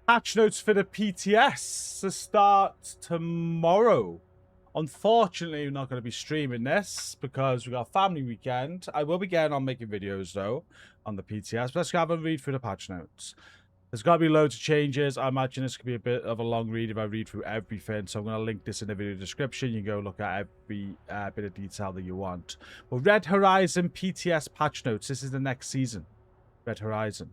Patch notes for the PTS to start tomorrow. Unfortunately, we're not going to be streaming this because we got family weekend. I will be getting on making videos though on the PTS. But let's have a read through the patch notes. There's got to be loads of changes. I imagine this could be a bit of a long read if I read through everything. So I'm going to link this in the video description. You can go look at every bit of detail that you want. Well, Red Horizon PTS patch notes. This is the next season. Red Horizon.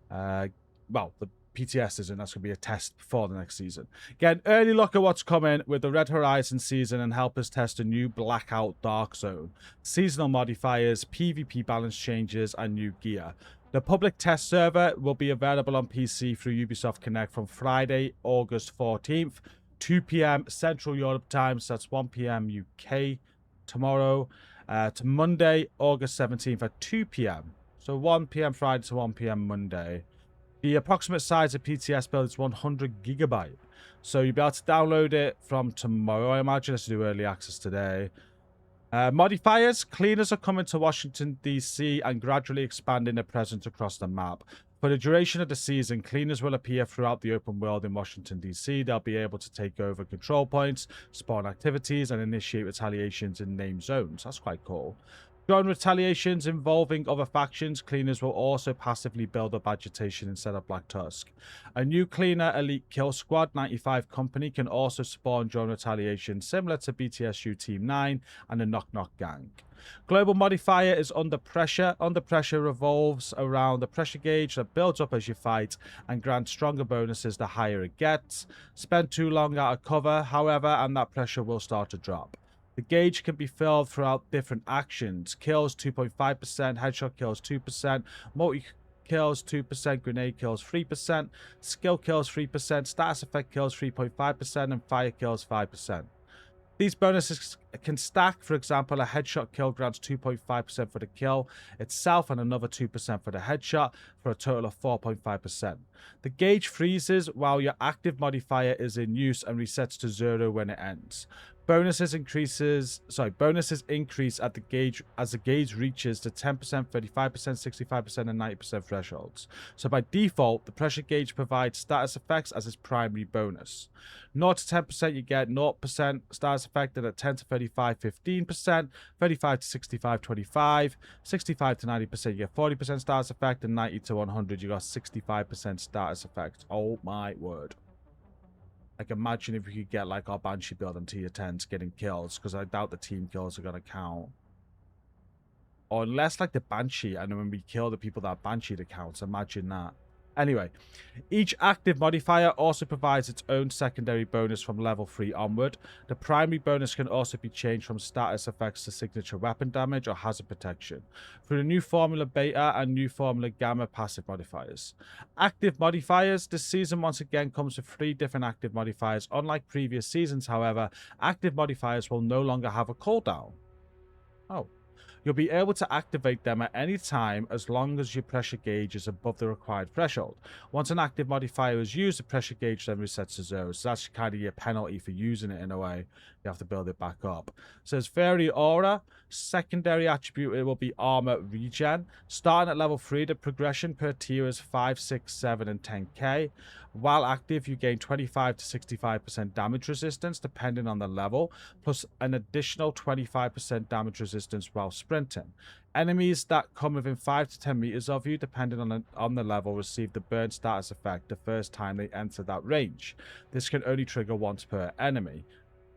Well, the PTS isn't. That's going to be a test before the next season. Get an early look at what's coming with the Red Horizon season and help us test a new Blackout Dark Zone, seasonal modifiers, PvP balance changes, and new gear. The public test server will be available on PC through Ubisoft Connect from Friday, August 14th, 2 p.m. Central Europe time, so that's 1 p.m. UK tomorrow, to Monday, August 17th at 2 p.m. So 1 p.m. Friday to 1 p.m. Monday. The approximate size of PTS build is 100 gigabyte. So you'll be able to download it from tomorrow. I imagine let's do early access today. Modifiers. Cleaners are coming to Washington, D.C. and gradually expanding their presence across the map. For the duration of the season, cleaners will appear throughout the open world in Washington, D.C. They'll be able to take over control points, spawn activities, and initiate retaliations in named zones. That's quite cool. During retaliations involving other factions, cleaners will also passively build up agitation instead of Black Tusk. A new cleaner elite kill squad 95 company can also spawn during retaliation, similar to BTSU Team 9 and the Knock Knock Gang. Global modifier is under pressure. Under pressure revolves around the pressure gauge that builds up as you fight and grants stronger bonuses the higher it gets. Spend too long out of cover, however, and that pressure will start to drop. The gauge can be filled throughout different actions. Kills 2.5%, headshot kills 2%, multi-kills 2%, grenade kills 3%, skill kills 3%, status effect kills 3.5%, and fire kills 5%. These bonuses can stack. For example, a headshot kill grants 2.5% for the kill itself and another 2% for the headshot, for a total of 4.5%. The gauge freezes while your active modifier is in use and resets to 0 when it ends. Bonuses increase at the gauge as the gauge reaches the 10%, 35%, 65%, and 90% thresholds. So by default, the pressure gauge provides status effects as its primary bonus. 0 to 10% you get 0% status effect, and at 10 to 35, 15%, 35 to 65, 25, 65 to 90% you get 40% status effect, and 90 to 100 you got 65% status effect. Oh my word. Like, imagine if we could get, like, our Banshee build on tier 10s getting kills, because I doubt the team kills are going to count. Or unless, like, the Banshee, and then when we kill the people that Banshee that counts, imagine that. Anyway, each active modifier also provides its own secondary bonus from level 3 onward. The primary bonus can also be changed from status effects to signature weapon damage or hazard protection through the new Formula Beta and new Formula Gamma passive modifiers. Active modifiers. This season once again comes with 3 different active modifiers. Unlike previous seasons, however, active modifiers will no longer have a cooldown. Oh. You'll be able to activate them at any time as long as your pressure gauge is above the required threshold. Once an active modifier is used, the pressure gauge then resets to 0. So that's kind of your penalty for using it in a way. You have to build it back up. So it's Fairy Aura. Secondary attribute, it will be Armor Regen. Starting at level 3, the progression per tier is 5, 6, 7, and 10k. While active, you gain 25 to 65% damage resistance depending on the level, plus an additional 25% damage resistance while sprinting. Enemies that come within 5 to 10 meters of you, depending on the level, receive the burn status effect the first time they enter that range. This can only trigger once per enemy.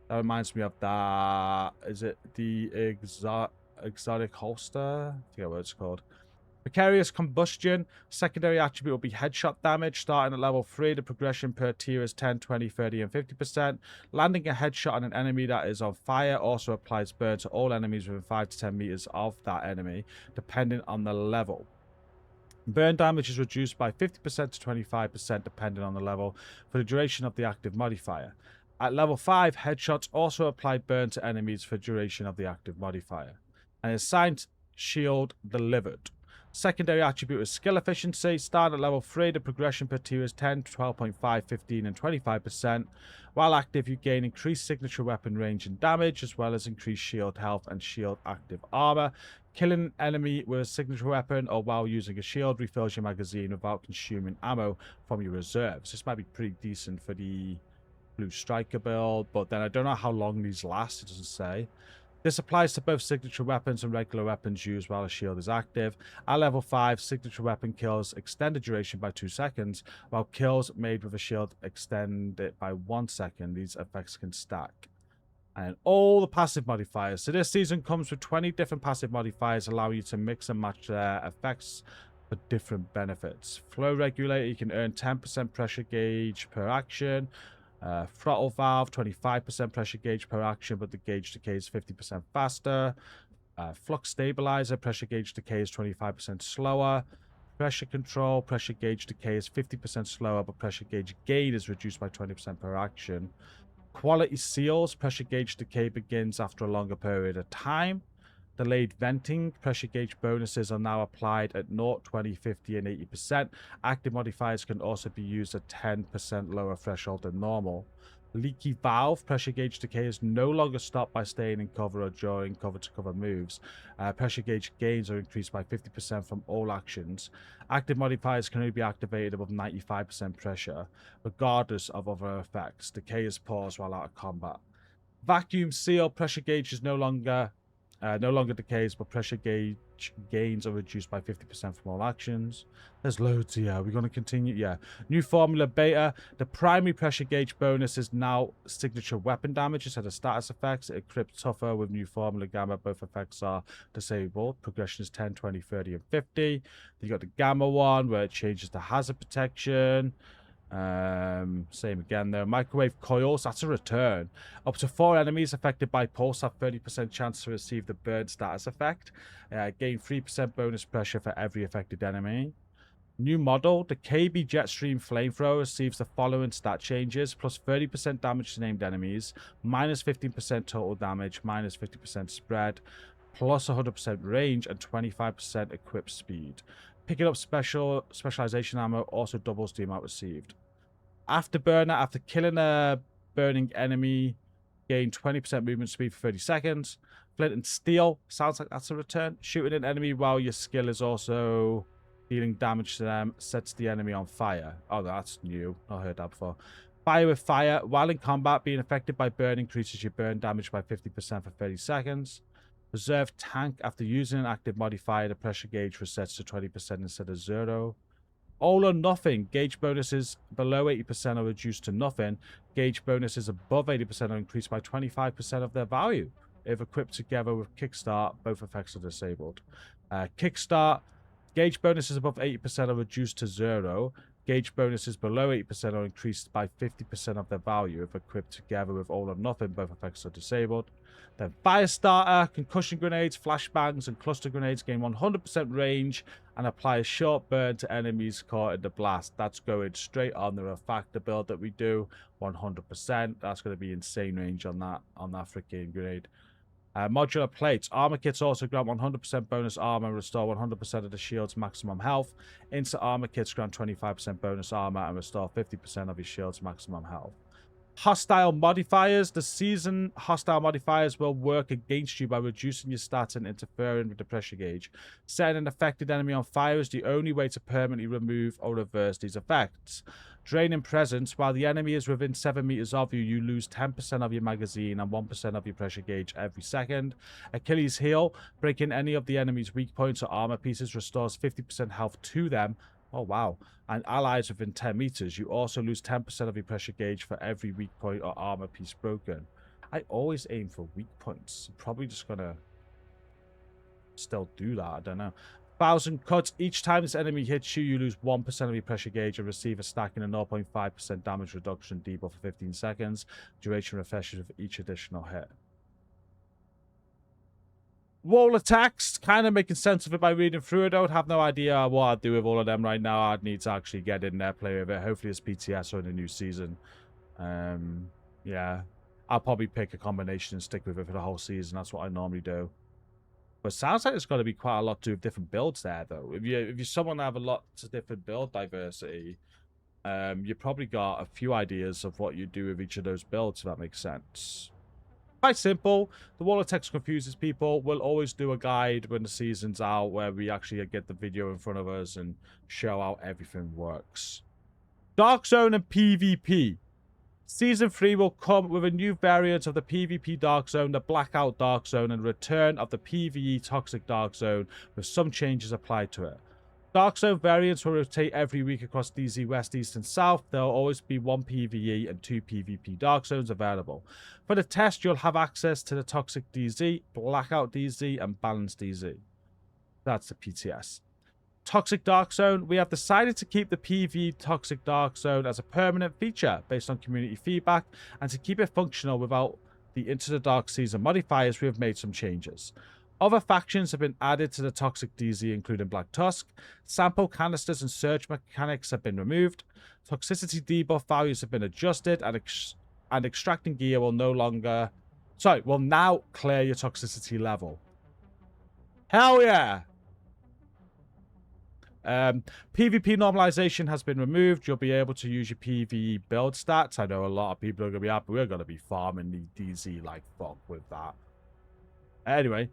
That reminds me of that. Is it the exotic holster? I forget what it's called. Precarious Combustion. Secondary attribute will be headshot damage. Starting at level 3, the progression per tier is 10, 20, 30, and 50%. Landing a headshot on an enemy that is on fire also applies burn to all enemies within 5 to 10 meters of that enemy, depending on the level. Burn damage is reduced by 50% to 25% depending on the level for the duration of the active modifier. At level 5, headshots also apply burn to enemies for duration of the active modifier. And it's signed Shield Delivered. Secondary attribute is skill efficiency. Start at level 3. The progression per tier is 10, 12.5, 15, and 25%. While active, you gain increased signature weapon range and damage, as well as increased shield health and shield active armor. Killing an enemy with a signature weapon or while using a shield refills your magazine without consuming ammo from your reserves. This might be pretty decent for the Blue Striker build, but then I don't know how long these last. It doesn't say. This applies to both signature weapons and regular weapons used while a shield is active. At level 5, signature weapon kills extend the duration by 2 seconds, while kills made with a shield extend it by 1 second. These effects can stack. And all the passive modifiers. So this season comes with 20 different passive modifiers, allowing you to mix and match their effects for different benefits. Flow regulator, you can earn 10% pressure gauge per action. Throttle valve, 25% pressure gauge per action, but the gauge decays 50% faster. Flux stabilizer, pressure gauge decay is 25% slower. Pressure control, pressure gauge decay is 50% slower, but pressure gauge gain is reduced by 20% per action. Quality seals, pressure gauge decay begins after a longer period of time. Delayed venting, pressure gauge bonuses are now applied at 0, 20, 50, and 80%. Active modifiers can also be used at 10% lower threshold than normal. Leaky valve, pressure gauge decay is no longer stopped by staying in cover or during cover-to-cover moves. Pressure gauge gains are increased by 50% from all actions. Active modifiers can only be activated above 95% pressure, regardless of other effects. Decay is paused while out of combat. Vacuum seal, pressure gauge is no longer decays, but pressure gauge gains are reduced by 50% from all actions. There's loads here. We're going to continue. Yeah. New formula beta. The primary pressure gauge bonus is now signature weapon damage instead of status effects. It equips tougher with new formula gamma. Both effects are disabled. Progression is 10, 20, 30, and 50. You got the gamma one where it changes to hazard protection. Same again though. Microwave coils, that's a return. Up to 4 enemies affected by pulse have 30% chance to receive the burn status effect. Gain 3% bonus pressure for every affected enemy. New model, the KB Jetstream Flamethrower receives the following stat changes: plus 30% damage to named enemies, minus 15% total damage, minus 50% spread, plus 100% range, and 25% equip speed. Picking up specialization ammo also doubles the amount received. Afterburner, after killing a burning enemy, gain 20% movement speed for 30 seconds. Flint and steel, sounds like that's a return. Shooting an enemy while your skill is also dealing damage to them sets the enemy on fire. Oh, that's new. Not heard that before. Fire with fire. While in combat, being affected by burn increases your burn damage by 50% for 30 seconds. Reserve tank. After using an active modifier, the pressure gauge resets to 20% instead of 0. All or nothing. Gauge bonuses below 80% are reduced to nothing. Gauge bonuses above 80% are increased by 25% of their value. If equipped together with Kickstart, both effects are disabled. Kickstart. Gauge bonuses above 80% are reduced to 0. Gauge bonuses below 80% are increased by 50% of their value. If equipped together with all or nothing, both effects are disabled. Then Firestarter, concussion grenades, flashbangs, and cluster grenades gain 100% range and apply a short burn to enemies caught in the blast. That's going straight on the refactor build that we do, 100%. That's going to be insane range on that freaking grenade. Modular plates. Armor kits also grant 100% bonus armor and restore 100% of the shield's maximum health. Instant armor kits grant 25% bonus armor and restore 50% of your shield's maximum health. Hostile modifiers. The season hostile modifiers will work against you by reducing your stats and interfering with the pressure gauge. Setting an affected enemy on fire is the only way to permanently remove or reverse these effects. Draining presence. While the enemy is within 7 meters of you, you lose 10% of your magazine and 1% of your pressure gauge every second. Achilles heel. Breaking any of the enemy's weak points or armor pieces restores 50% health to them. Oh, wow. And allies within 10 meters. You also lose 10% of your pressure gauge for every weak point or armor piece broken. I always aim for weak points. I'm probably just going to still do that. I don't know. 1,000 cuts. Each time this enemy hits you, you lose 1% of your pressure gauge and receive a stacking and 0.5% damage reduction debuff for 15 seconds. Duration refreshes with each additional hit. Wall attacks, kind of making sense of it by reading through it. I would have no idea what I'd do with all of them right now. I'd need to actually get in there, play with it. Hopefully it's PTS or in the new season. Yeah, I'll probably pick a combination and stick with it for the whole season. That's what I normally do. But sounds like there's got to be quite a lot to do with different builds there, though. If you're someone that have a lot of different build diversity, you probably got a few ideas of what you do with each of those builds, if that makes sense. Quite simple. The wall of text confuses people. We'll always do a guide when the season's out where we actually get the video in front of us and show how everything works. Dark Zone and PvP. Season 3 will come with a new variant of the PvP Dark Zone, the Blackout Dark Zone, and return of the PvE Toxic Dark Zone with some changes applied to it. Dark Zone variants will rotate every week across DZ West, East, and South. There will always be 1 PvE and 2 PvP Dark Zones available. For the test, you'll have access to the Toxic DZ, Blackout DZ, and Balanced DZ. That's the PTS. Toxic Dark Zone. We have decided to keep the PvE Toxic Dark Zone as a permanent feature based on community feedback, and to keep it functional without the Into the Dark Season modifiers, we have made some changes. Other factions have been added to the Toxic DZ, including Black Tusk. Sample canisters and surge mechanics have been removed. Toxicity debuff values have been adjusted, and extracting gear will will now clear your toxicity level. Hell yeah! PvP normalization has been removed. You'll be able to use your PvE build stats. I know a lot of people are going to be happy. We're going to be farming the DZ like fuck with that. Anyway,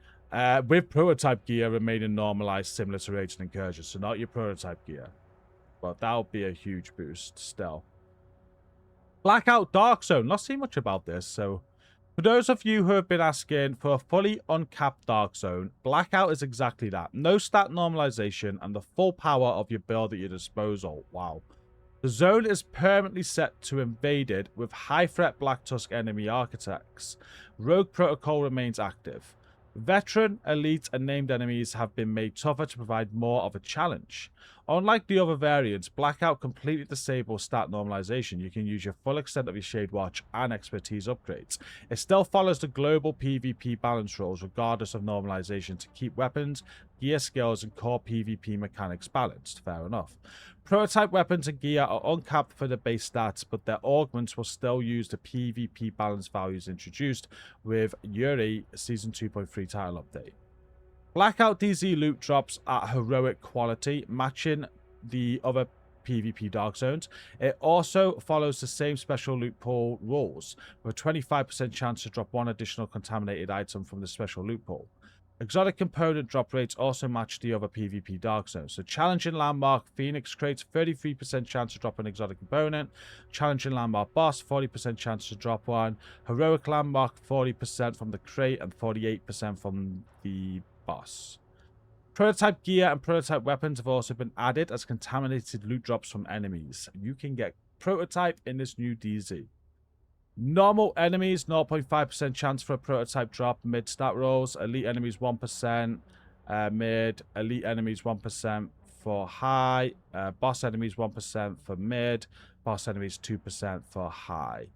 with prototype gear remaining normalized similar to Raids and Incursions. So not your prototype gear. But that'll be a huge boost still. Blackout Dark Zone. Not seen much about this, so... For those of you who have been asking for a fully uncapped Dark Zone, Blackout is exactly that. No stat normalization and the full power of your build at your disposal. Wow. The zone is permanently set to invaded with high threat Black Tusk enemy architects. Rogue Protocol remains active. Veteran, elite, and named enemies have been made tougher to provide more of a challenge. Unlike the other variants, Blackout completely disables stat normalization. You can use your full extent of your Shade Watch and expertise upgrades. It still follows the global PvP balance rules regardless of normalization to keep weapons, gear skills, and core PvP mechanics balanced. Fair enough. Prototype weapons and gear are uncapped for the base stats, but their augments will still use the PvP balance values introduced with Yuri Season 2.3 title update. Blackout DZ loot drops at heroic quality, matching the other PvP Dark Zones. It also follows the same special loot pool rules, with a 25% chance to drop 1 additional contaminated item from the special loot pool. Exotic component drop rates also match the other PvP Dark Zones. So Challenging Landmark Phoenix creates 33% chance to drop an exotic component. Challenging Landmark Boss, 40% chance to drop one. Heroic Landmark, 40% from the crate and 48% from the boss. Prototype gear and prototype weapons have also been added as contaminated loot drops from enemies. You can get prototype in this new DZ. Normal enemies, 0.5% chance for a prototype drop, mid stat rolls. Elite enemies, 1%, mid. Elite enemies, 1% for high. Boss enemies, 1% for mid. Boss enemies, 2% for high.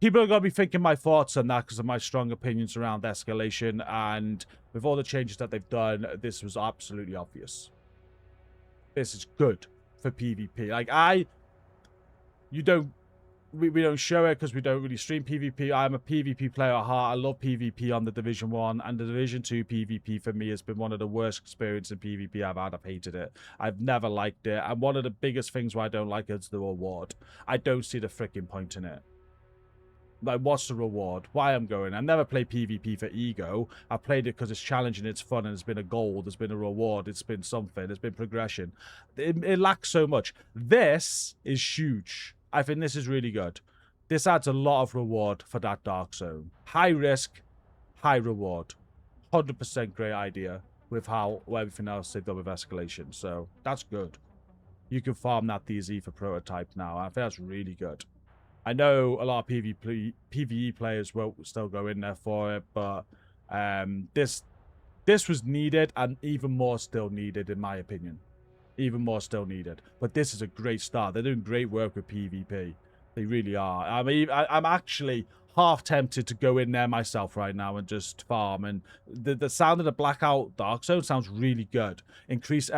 People are going to be thinking my thoughts on that because of my strong opinions around escalation, and with all the changes that they've done, this was absolutely obvious. This is good for PvP. Like, we don't show it because we don't really stream PvP. I'm a PvP player at heart. I love PvP on the Division 1, and the Division 2 PvP for me has been one of the worst experiences in PvP I've had. I've hated it. I've never liked it, and one of the biggest things why I don't like it is the reward. I don't see the freaking point in it. Like, what's the reward? Why I'm going? I never play PvP for ego. I played it because it's challenging, it's fun, and it's been a goal. There's been a reward. It's been something. There's been progression. It lacks so much. This is huge. I think this is really good. This adds a lot of reward for that Dark Zone. High risk, high reward. 100% great idea with everything else they've done with escalation. So that's good. You can farm that DZ for prototype now. I think that's really good. I know a lot of PvE players will still go in there for it, but this was needed, and even more still needed, in my opinion. Even more still needed. But this is a great start. They're doing great work with PvP. They really are. I mean, I'm actually half tempted to go in there myself right now and just farm. And the sound of the Blackout Dark Zone sounds really good. Increased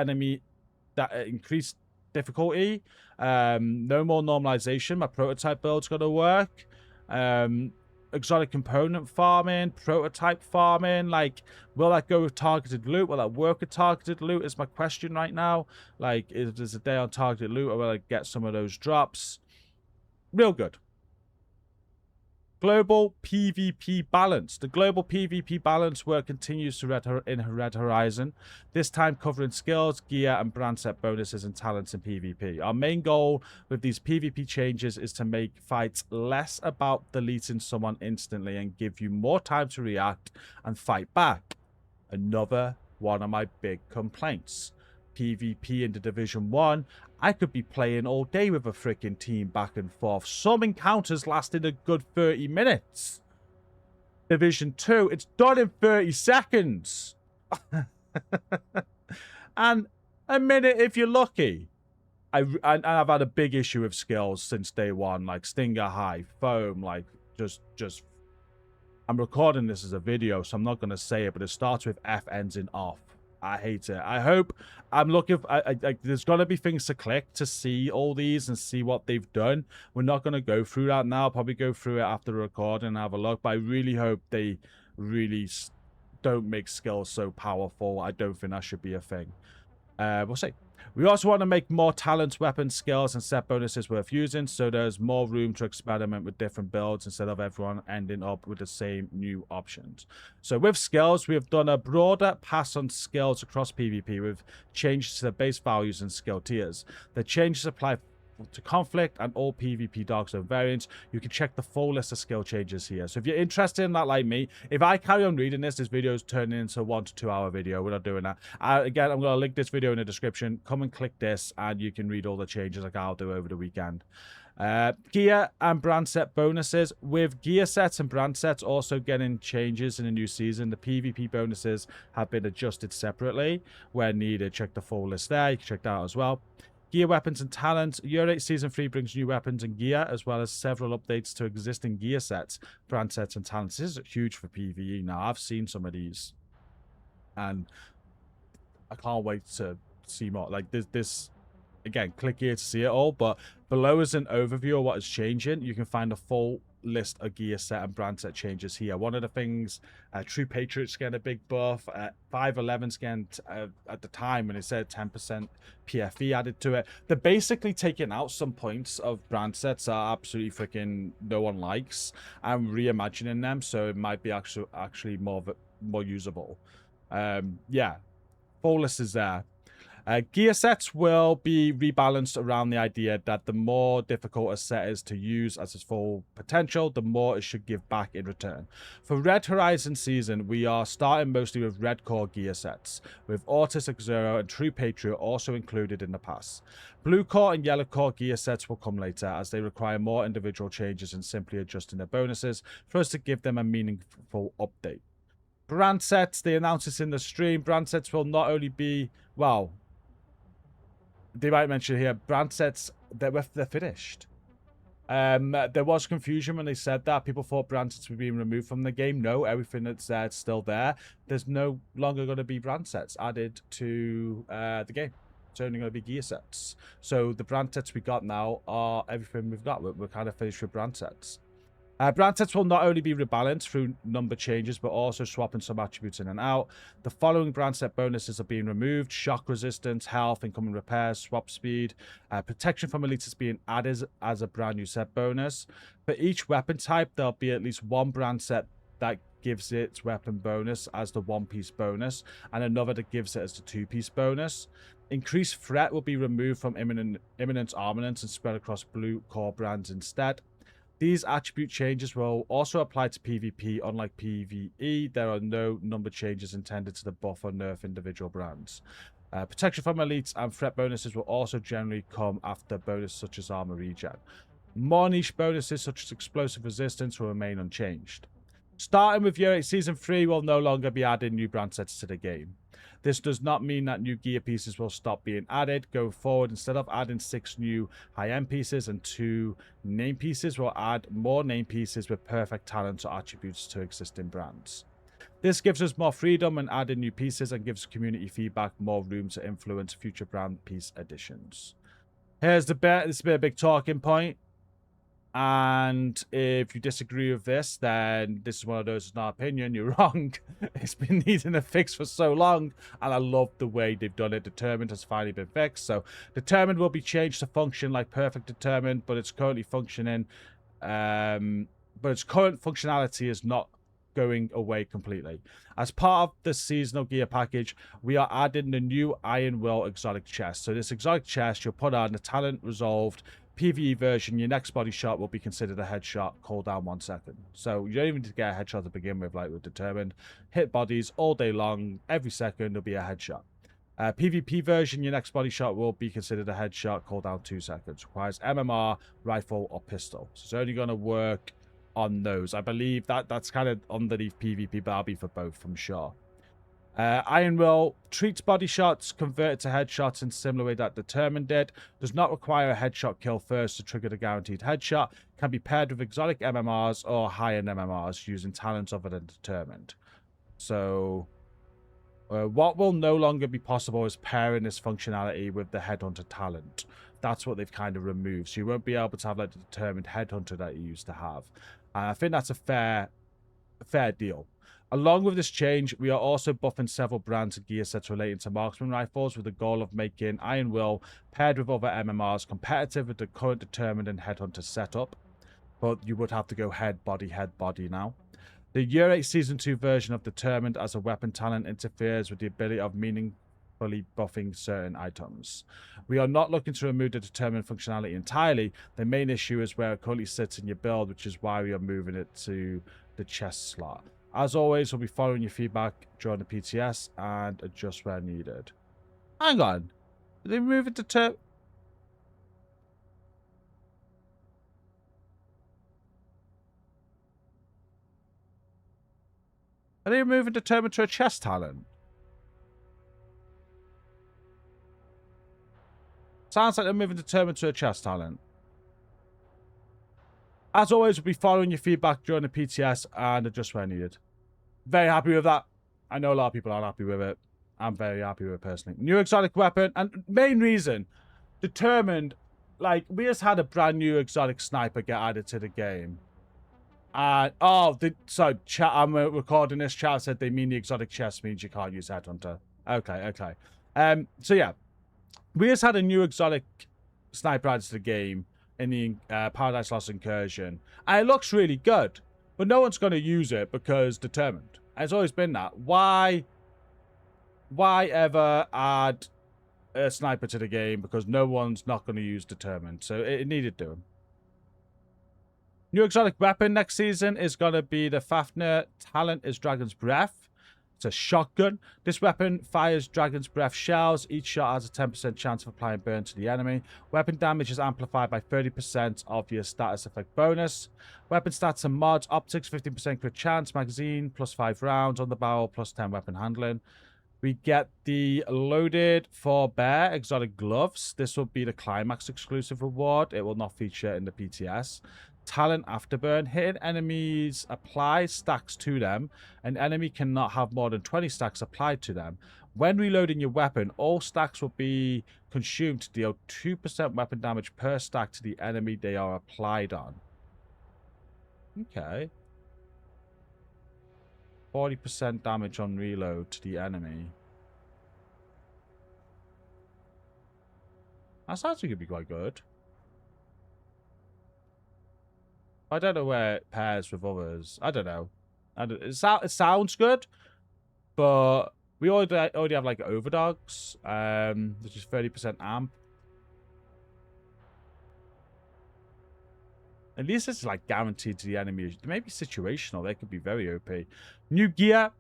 difficulty. No more normalization. My prototype build's got to work. exotic component farming, prototype farming. Like, will that go with targeted loot? Will that work with targeted loot is my question right now. Like, is there's a day on targeted loot, or will I get some of those drops? Real good. Global PvP balance. The global PvP balance work continues to in Red Horizon, this time covering skills, gear, and brand set bonuses and talents in PvP. Our main goal with these PvP changes is to make fights less about deleting someone instantly and give you more time to react and fight back. Another one of my big complaints. PvP into Division 1, I could be playing all day with a freaking team back and forth. Some encounters lasted a good 30 minutes. Division 2, it's done in 30 seconds. And a minute if you're lucky. I've had a big issue with skills since day one, like Stinger High, Foam, like just I'm recording this as a video, so I'm not going to say it, but it starts with F, ends in off. I hate it. I hope I'm looking for, there's going to be things to click to see all these and see what they've done. We're not going to go through that now. I'll probably go through it after the recording and have a look, but I really hope they really don't make skills so powerful. I don't think that should be a thing. We'll see. We also want to make more talents, weapons, skills, and set bonuses worth using, so there's more room to experiment with different builds instead of everyone ending up with the same new options. So with skills, we have done a broader pass on skills across PvP with changes to the base values and skill tiers. The changes apply to conflict and all PvP Dark Zone variants. You can check the full list of skill changes here. So if you're interested in that, like me, if I carry on reading this video is turning into a 1 to 2 hour video. We're not doing that. Again, I'm going to link this video in the description. Come and click this and you can read all the changes like I'll do over the weekend. Gear and brand set bonuses. With gear sets and brand sets also getting changes in the new season, the PvP bonuses have been adjusted separately where needed. Check the full list there. You can check that out as well. Gear, weapons, and talents. Y8S Season 3 brings new weapons and gear, as well as several updates to existing gear sets, brand sets, and talents. This is huge for PvE now. I've seen some of these, and I can't wait to see more. Like, this again, click here to see it all, but below is an overview of what is changing. You can find a full list of gear set and brand set changes here. One of the things, True Patriots getting a big buff, 511's getting at the time when it said 10% PFE added to it. They're basically taking out some points of brand sets that absolutely freaking no one likes and reimagining them, so it might be actually more usable. Yeah, full list is there. Gear sets will be rebalanced around the idea that the more difficult a set is to use as its full potential, the more it should give back in return. For Red Horizon season, we are starting mostly with red core gear sets, with Autistic Zero and True Patriot also included in the pass. Blue core and yellow core gear sets will come later, as they require more individual changes and simply adjusting their bonuses for us to give them a meaningful update. Brand sets, they announced this in the stream. Brand sets will not only be, well, they might mention here, brand sets, they're finished. There was confusion when they said that. People thought brand sets were being removed from the game. No, everything that's there is still there. There's no longer going to be brand sets added to the game. It's only going to be gear sets. So the brand sets we got now are everything we've got. We're kind of finished with brand sets. Brand sets will not only be rebalanced through number changes, but also swapping some attributes in and out. The following brand set bonuses are being removed: shock resistance, health, incoming repairs, swap speed. Protection from elites is being added as a brand new set bonus. For each weapon type, there'll be at least one brand set that gives its weapon bonus as the one-piece bonus, and another that gives it as the two-piece bonus. Increased threat will be removed from imminent armaments and spread across blue core brands instead. These attribute changes will also apply to PvP. Unlike PvE, there are no number changes intended to the buff or nerf individual brands. Protection from elites and threat bonuses will also generally come after bonuses such as armor regen. More niche bonuses such as explosive resistance will remain unchanged. Starting with Y8 Season 3 will no longer be adding new brand sets to the game. This does not mean that new gear pieces will stop being added. Going forward, instead of adding 6 new high-end pieces and 2 name pieces, we'll add more name pieces with perfect talents or attributes to existing brands. This gives us more freedom in adding new pieces and gives community feedback more room to influence future brand piece additions. Here's the bit. This will be a big talking point. And if you disagree with this, then this is one of those, it's not opinion, you're wrong. It's been needing a fix for so long, and I love the way they've done it. Determined has finally been fixed. So Determined will be changed to function like Perfect Determined, but it's currently functioning. But its current functionality is not going away completely. As part of the seasonal gear package, we are adding the new Iron Will exotic chest. So this exotic chest, you'll put on the talent resolved PvE version. Your next body shot will be considered a headshot. Cooldown 1 second. So you don't even need to get a headshot to begin with, like with Determined. Hit bodies all day long. Every second there'll be a headshot. PvP version, your next body shot will be considered a headshot. Cooldown 2 seconds. Requires MMR, rifle, or pistol. So it's only going to work on those. I believe that's kind of underneath PvP, but I'll be for both, I'm sure. Iron Will treats body shots converted to headshots in a similar way that Determined did. Does not require a headshot kill first to trigger the guaranteed headshot. Can be paired with exotic MMRs or high-end MMRs using talents other than Determined. So what will no longer be possible is pairing this functionality with the Headhunter talent. That's what they've kind of removed. So you won't be able to have like the Determined Headhunter that you used to have. And I think that's a fair deal. Along with this change, we are also buffing several brands and gear sets relating to marksman rifles with the goal of making Iron Will paired with other MMRs competitive with the current Determined and Headhunter setup. But you would have to go head, body now. The Y8 Season 2 version of Determined as a weapon talent interferes with the ability of meaningfully buffing certain items. We are not looking to remove the Determined functionality entirely. The main issue is where it currently sits in your build, which is why we are moving it to the chest slot. As always, we'll be following your feedback during the PTS and adjust where needed. Hang on. Did they move it to Are they moving Determined to a chest talent? Sounds like they're moving Determined to a chest talent. As always, we'll be following your feedback during the PTS and adjust where needed. Very happy with that. I know a lot of people aren't happy with it. I'm very happy with it personally. New exotic weapon, and main reason, Determined, like, we just had a brand new exotic sniper get added to the game. And, so, chat, I'm recording this, chat said they mean the exotic chest means you can't use Headhunter. Okay. So yeah, we just had a new exotic sniper added to the game in the Paradise Lost Incursion. And it looks really good. But no one's going to use it because Determined. It's always been that. Why ever add a sniper to the game? Because no one's not going to use Determined. So it needed doing. New exotic weapon next season is going to be the Fafnir. Talent is Dragon's Breath. It's a shotgun. This weapon fires Dragon's Breath shells. Each shot has a 10% chance of applying burn to the enemy. Weapon damage is amplified by 30% of your status effect bonus. Weapon stats and mods. Optics, 15% crit chance. Magazine, plus 5 rounds. On the barrel, plus 10 weapon handling. We get the loaded for bear exotic gloves. This will be the climax exclusive reward. It will not feature in the PTS. Talent Afterburn. Hitting enemies applies stacks to them. An enemy cannot have more than 20 stacks applied to them. When reloading your weapon, all stacks will be consumed to deal 2% weapon damage per stack to the enemy they are applied on. Okay. 40% damage on reload to the enemy. That's actually going to be quite good. I don't know where it pairs with others. I don't know. It sounds good, but we already have like Overdogs, which is 30% amp. At least it's like guaranteed to the enemy. Maybe situational. They could be very OP. New gear,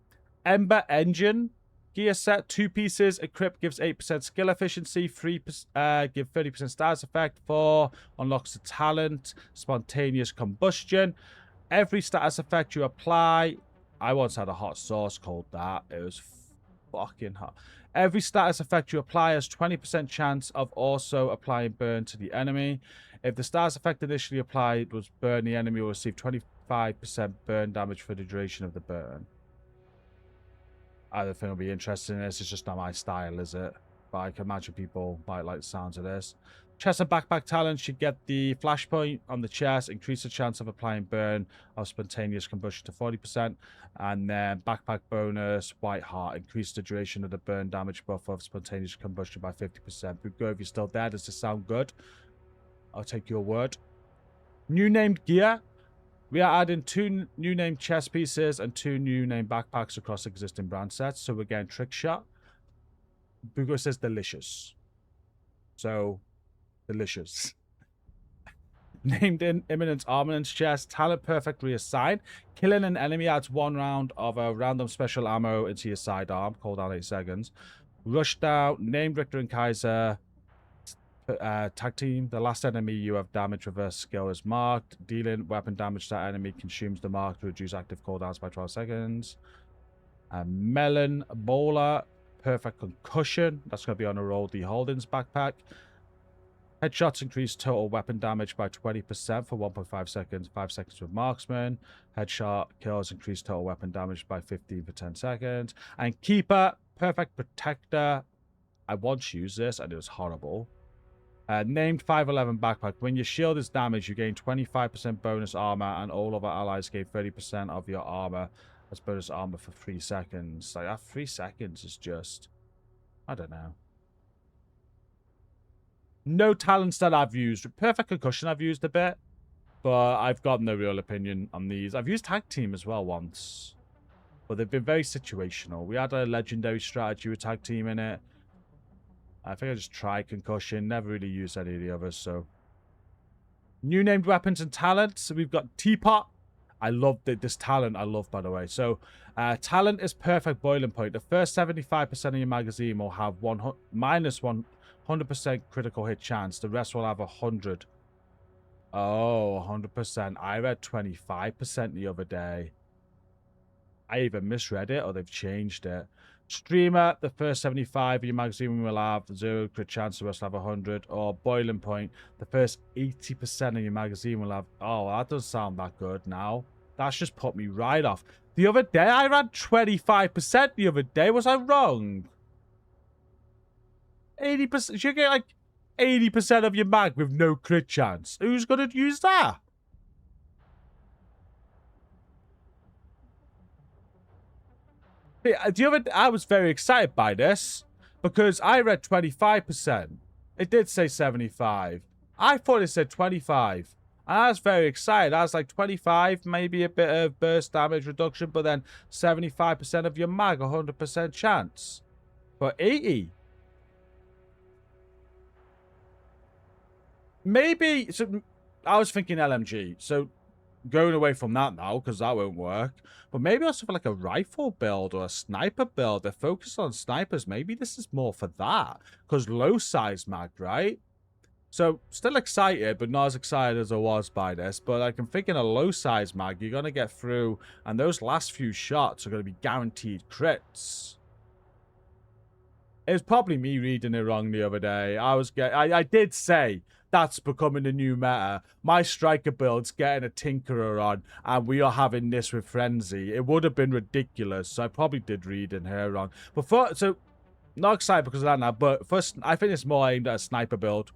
Ember Engine. Gear set, 2 pieces. Equip gives 8% skill efficiency. 3 give 30% status effect. 4 unlocks the talent. Spontaneous combustion. Every status effect you apply. I once had a hot sauce called that. It was fucking hot. Every status effect you apply has 20% chance of also applying burn to the enemy. If the status effect initially applied was burn, the enemy will receive 25% burn damage for the duration of the burn. I don't think it'll be interesting in this. It's just not my style, is it? But I can imagine people might like the sounds of this. Chest and backpack talents should get the flashpoint on the chest, increase the chance of applying burn of spontaneous combustion to 40%. And then backpack bonus, white heart, increase the duration of the burn damage buff of spontaneous combustion by 50%. Bugo, if you're still there, does this sound good? I'll take your word. New named gear. We are adding 2 new named chest pieces and 2 new named backpacks across existing brand sets. So we're getting trick shot. Bugo says delicious. So, delicious. Named in imminent armaments chest. Talent perfect reassigned. Killing an enemy adds 1 round of a random special ammo into your sidearm. Cooldown 8 seconds. Rush down. Named Richter and Kaiser. Tag team. The last enemy you have damage reverse skill is marked. Dealing weapon damage to that enemy consumes the mark to reduce active cooldowns by 12 seconds. Melon Bowler. Perfect concussion. That's going to be on a roll D Holdings backpack. Headshots increase total weapon damage by 20% for 1.5 seconds. 5 seconds with marksman. Headshot kills increase total weapon damage by 15 for 10 seconds. And Keeper. Perfect protector. I once used this and it was horrible. Named 511 backpack. When your shield is damaged, you gain 25% bonus armor, and all other allies gain 30% of your armor as bonus armor for 3 seconds. Like, that 3 seconds is just... I don't know. No talents that I've used. Perfect concussion I've used a bit, but I've got no real opinion on these. I've used tag team as well once, but they've been very situational. We had a legendary strategy with tag team in it. I think I just tried concussion. Never really used any of the others, so. New named weapons and talents. So we've got Teapot. I love this talent. I love, by the way. So, talent is perfect boiling point. The first 75% of your magazine will have minus 100% critical hit chance. The rest will have 100. Oh, 100%. I read 25% the other day. I either misread it or they've changed it. Streamer, the first 75 of your magazine will have 0 crit chance, the rest will have 100. Or boiling point, the first 80% of your magazine will have... Oh, that doesn't sound that good now. That's just put me right off. The other day, I ran 25% the other day. Was I wrong? 80%. You get like 80% of your mag with no crit chance. Who's going to use that? I was very excited by this because I read 25%. It did say 75. I thought it said 25. And I was very excited. I was like 25, maybe a bit of burst damage reduction, but then 75% of your mag, 100% chance. But 80. Maybe, so I was thinking LMG. So going away from that now, because that won't work. But maybe also for like a rifle build or a sniper build. They're focused on snipers. Maybe this is more for that. Because low size mag, right? So still excited, but not as excited as I was by this. But like, I'm thinking a low size mag, you're going to get through. And those last few shots are going to be guaranteed crits. It was probably me reading it wrong the other day. I did say that's becoming the new meta. My striker build's getting a tinkerer on, and we are having this with Frenzy. It would have been ridiculous, so I probably did read in here wrong. But so, not excited because of that now, but first, I think it's more aimed at a sniper build.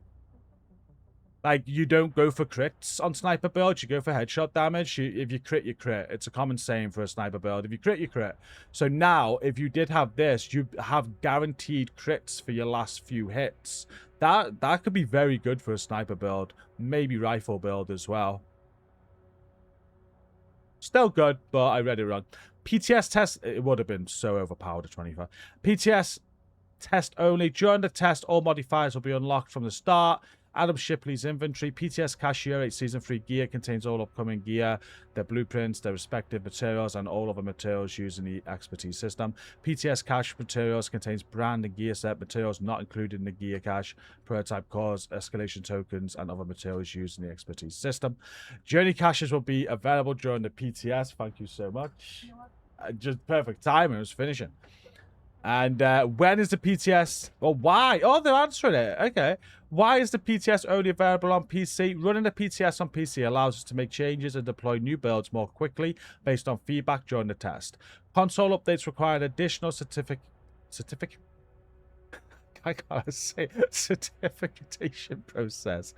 Like, you don't go for crits on sniper builds, you go for headshot damage. If you crit, you crit. It's a common saying for a sniper build. If you crit, you crit. So now, if you did have this, you have guaranteed crits for your last few hits. That could be very good for a sniper build. Maybe rifle build as well. Still good, but I read it wrong. PTS test, it would have been so overpowered at 25. PTS test only. During the test, all modifiers will be unlocked from the start. Adam Shipley's inventory. PTS Cash Year 8 Season 3 gear contains all upcoming gear, their blueprints, their respective materials, and all other materials used in the expertise system. PTS Cache materials contains brand and gear set materials not included in the gear cache, prototype cores, escalation tokens, and other materials used in the expertise system. Journey caches will be available during the PTS. Thank you so much. Just perfect timing. It was finishing. And when is the PTS? Well, why? Oh, they're answering it. Okay. Why is the PTS only available on PC? Running the PTS on PC allows us to make changes and deploy new builds more quickly based on feedback during the test. Console updates require an additional certificate. I gotta say, certification process.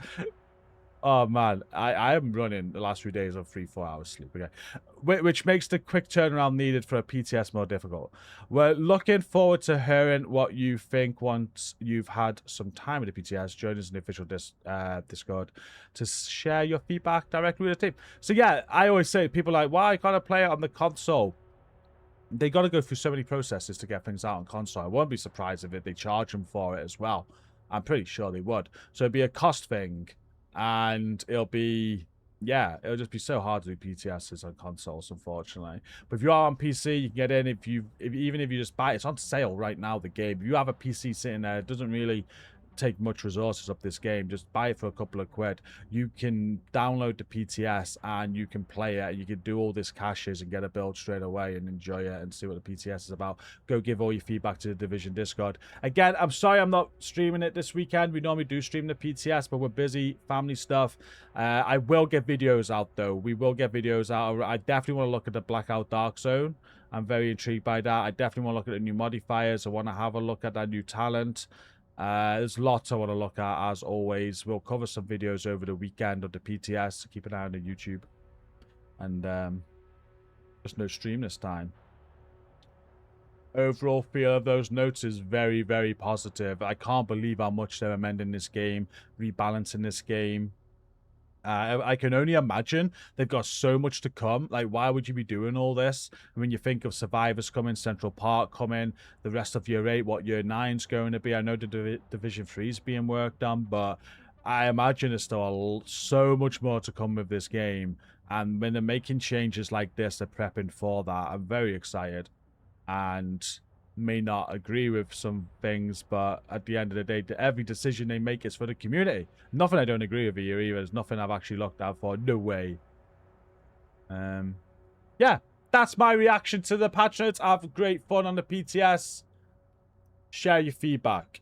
Oh man, I am running the last few days of 3-4 hours sleep. Okay, which makes the quick turnaround needed for a PTS more difficult. We're looking forward to hearing what you think once you've had some time with the PTS. Join us in the official Discord to share your feedback directly with the team. So yeah, I always say people are like, why can't I play it on the console? They got to go through so many processes to get things out on console. I won't be surprised if they charge them for it as well. I'm pretty sure they would. So it'd be a cost thing, and it'll be, yeah, it'll just be so hard to do PTSs on consoles, unfortunately. But if you are on PC, you can get in. Even if you just buy it, it's on sale right now. The game, if you have a PC sitting there, it doesn't really take much resources up this game. Just buy it for a couple of quid. You can download the PTS and you can play it. You can do all this caches and get a build straight away and enjoy it and see what the PTS is about. Go give all your feedback to the Division Discord. Again, I'm sorry I'm not streaming it this weekend. We normally do stream the PTS, but we're busy, family stuff. I will get videos out though. We will get videos out. I definitely want to look at the Blackout Dark Zone. I'm very intrigued by that. I definitely want to look at the new modifiers. I want to have a look at that new talent. There's lots I want to look at, as always. We'll cover some videos over the weekend of the PTS, so keep an eye on the YouTube. And just no stream this time. Overall feel of those notes is very, very positive. I can't believe how much they're amending this game, rebalancing this game. I can only imagine they've got so much to come. Like, why would you be doing all this? I mean, you think of Survivors coming, Central Park coming, the rest of Year 8, what Year 9's going to be. I know the Division 3 is being worked on, but I imagine there's still so much more to come with this game. And when they're making changes like this, they're prepping for that. I'm very excited. And may not agree with some things, but at the end of the day, every decision they make is for the community. Nothing I don't agree with here either. There's nothing I've actually looked out for. No way. Yeah, that's my reaction to the patch notes. Have great fun on the PTS. Share your feedback.